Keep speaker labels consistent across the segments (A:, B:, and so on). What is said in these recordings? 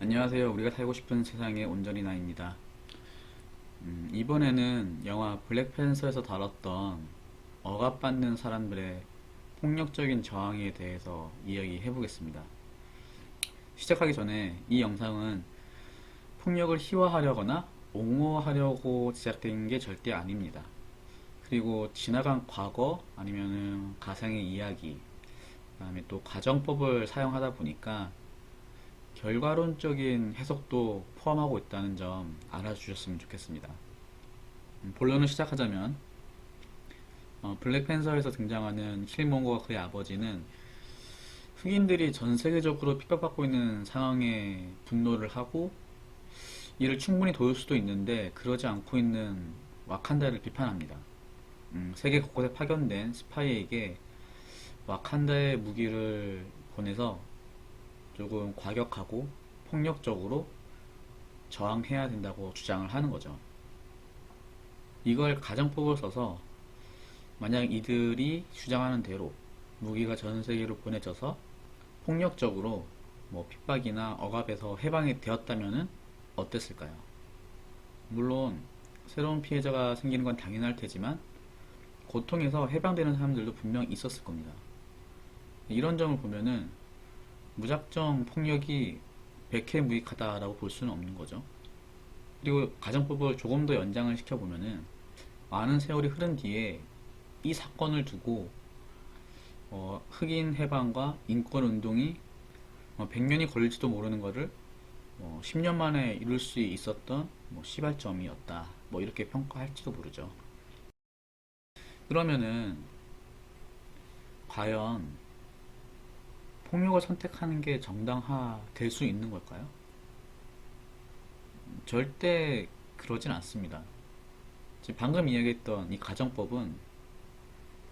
A: 안녕하세요. 우리가 살고 싶은 세상의 온전히 나입니다. 이번에는 영화 블랙팬서에서 다뤘던 억압받는 사람들의 폭력적인 저항에 대해서 이야기해 보겠습니다. 시작하기 전에 이 영상은 폭력을 희화하려거나 옹호하려고 제작된 게 절대 아닙니다. 그리고 지나간 과거 아니면은 가상의 이야기, 그다음에 또 가정법을 사용하다 보니까 결과론적인 해석도 포함하고 있다는 점 알아주셨으면 좋겠습니다. 본론을 시작하자면 블랙팬서에서 등장하는 킬모어가 그의 아버지는 흑인들이 전 세계적으로 핍박받고 있는 상황에 분노를 하고 이를 충분히 도울 수도 있는데 그러지 않고 있는 와칸다를 비판합니다. 세계 곳곳에 파견된 스파이에게 와칸다의 무기를 보내서 조금 과격하고 폭력적으로 저항해야 된다고 주장을 하는 거죠. 이걸 가정법을 써서 만약 이들이 주장하는 대로 무기가 전 세계로 보내져서 폭력적으로 뭐 핍박이나 억압에서 해방이 되었다면 어땠을까요? 물론 새로운 피해자가 생기는 건 당연할 테지만 고통에서 해방되는 사람들도 분명 있었을 겁니다. 이런 점을 보면은 무작정 폭력이 백해무익하다라고 볼 수는 없는 거죠. 그리고 가정법을 조금 더 연장을 시켜보면은 많은 세월이 흐른 뒤에 이 사건을 두고 흑인 해방과 인권 운동이 100년이 걸릴지도 모르는 것을 10년 만에 이룰 수 있었던 시발점이었다. 뭐 이렇게 평가할지도 모르죠. 그러면은 과연 폭력을 선택하는 게 정당화될 수 있는 걸까요? 절대 그러진 않습니다. 지금 방금 이야기했던 이 가정법은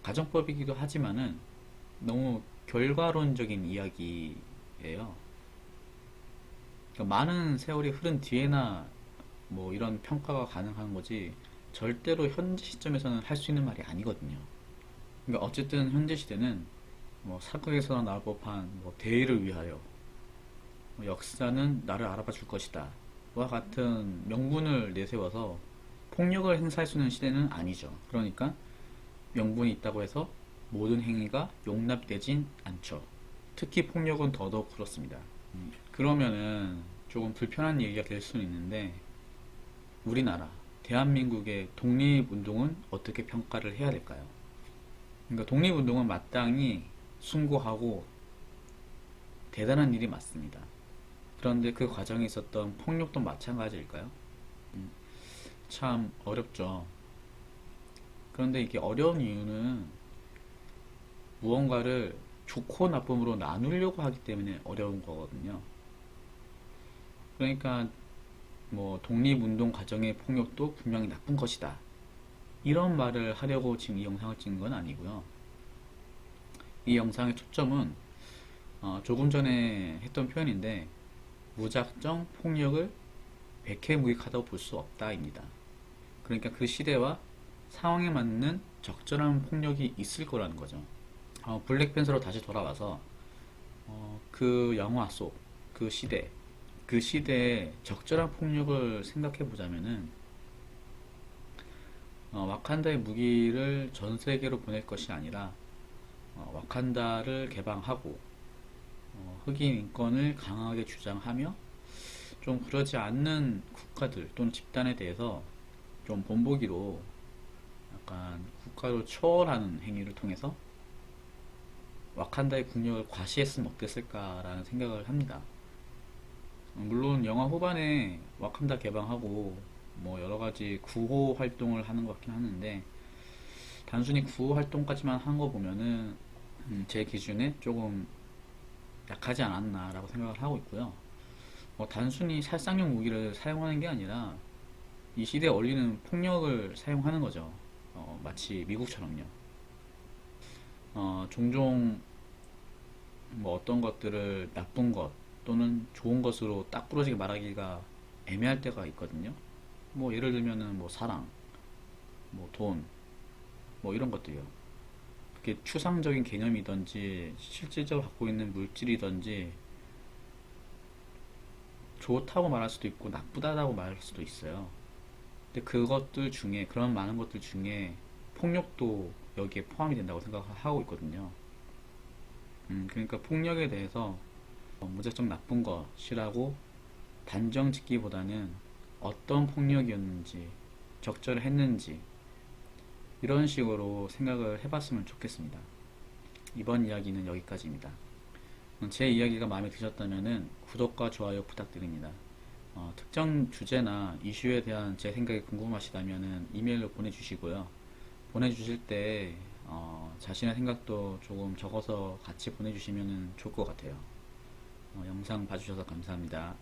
A: 가정법이기도 하지만은 너무 결과론적인 이야기예요. 그러니까 많은 세월이 흐른 뒤에나 뭐 이런 평가가 가능한 거지 절대로 현재 시점에서는 할 수 있는 말이 아니거든요. 그러니까 어쨌든 현재 시대는 뭐 사극에서 나올 법한 뭐 대의를 위하여 뭐 역사는 나를 알아봐 줄 것이다 와 같은 명분을 내세워서 폭력을 행사할 수 있는 시대는 아니죠. 그러니까 명분이 있다고 해서 모든 행위가 용납되진 않죠. 특히 폭력은 더더욱 그렇습니다. 그러면은 조금 불편한 얘기가 될 수는 있는데 우리나라 대한민국의 독립운동은 어떻게 평가를 해야 될까요? 그러니까 독립운동은 마땅히 숭고하고 대단한 일이 맞습니다. 그런데 그 과정에 있었던 폭력도 마찬가지일까요? 참 어렵죠. 그런데 이게 어려운 이유는 무언가를 좋고 나쁨으로 나누려고 하기 때문에 어려운 거거든요. 그러니까 뭐 독립운동 과정의 폭력도 분명히 나쁜 것이다. 이런 말을 하려고 지금 이 영상을 찍은 건 아니고요. 이 영상의 초점은 조금 전에 했던 표현인데 무작정 폭력을 백해무익하다고 볼 수 없다입니다. 그러니까 그 시대와 상황에 맞는 적절한 폭력이 있을 거라는 거죠. 블랙팬서로 다시 돌아와서 그 영화 속 그 시대, 그 시대의 적절한 폭력을 생각해 보자면은 와칸다의 무기를 전 세계로 보낼 것이 아니라 와칸다를 개방하고 흑인 인권을 강하게 주장하며 좀 그러지 않는 국가들 또는 집단에 대해서 좀 본보기로 약간 국가를 초월하는 행위를 통해서 와칸다의 국력을 과시했으면 어땠을까라는 생각을 합니다. 물론 영화 후반에 와칸다 개방하고 뭐 여러 가지 구호 활동을 하는 것 같긴 하는데 단순히 구호 활동까지만 한 거 보면은 제 기준에 조금 약하지 않았나라고 생각을 하고 있고요. 단순히 살상용 무기를 사용하는 게 아니라 이 시대에 어울리는 폭력을 사용하는 거죠. 마치 미국처럼요. 종종 뭐 어떤 것들을 나쁜 것 또는 좋은 것으로 딱 부러지게 말하기가 애매할 때가 있거든요. 뭐 예를 들면은 뭐 사랑, 뭐 돈, 뭐 이런 것들이요. 그게 추상적인 개념이든지 실질적으로 갖고 있는 물질이든지 좋다고 말할 수도 있고 나쁘다고 말할 수도 있어요. 근데 그것들 중에 그런 많은 것들 중에 폭력도 여기에 포함이 된다고 생각하고 있거든요. 그러니까 폭력에 대해서 무작정 나쁜 것이라고 단정 짓기보다는 어떤 폭력이었는지 적절했는지 이런 식으로 생각을 해봤으면 좋겠습니다. 이번 이야기는 여기까지입니다. 제 이야기가 마음에 드셨다면 구독과 좋아요 부탁드립니다. 특정 주제나 이슈에 대한 제 생각이 궁금하시다면 이메일로 보내주시고요. 보내주실 때 자신의 생각도 조금 적어서 같이 보내주시면 좋을 것 같아요. 영상 봐주셔서 감사합니다.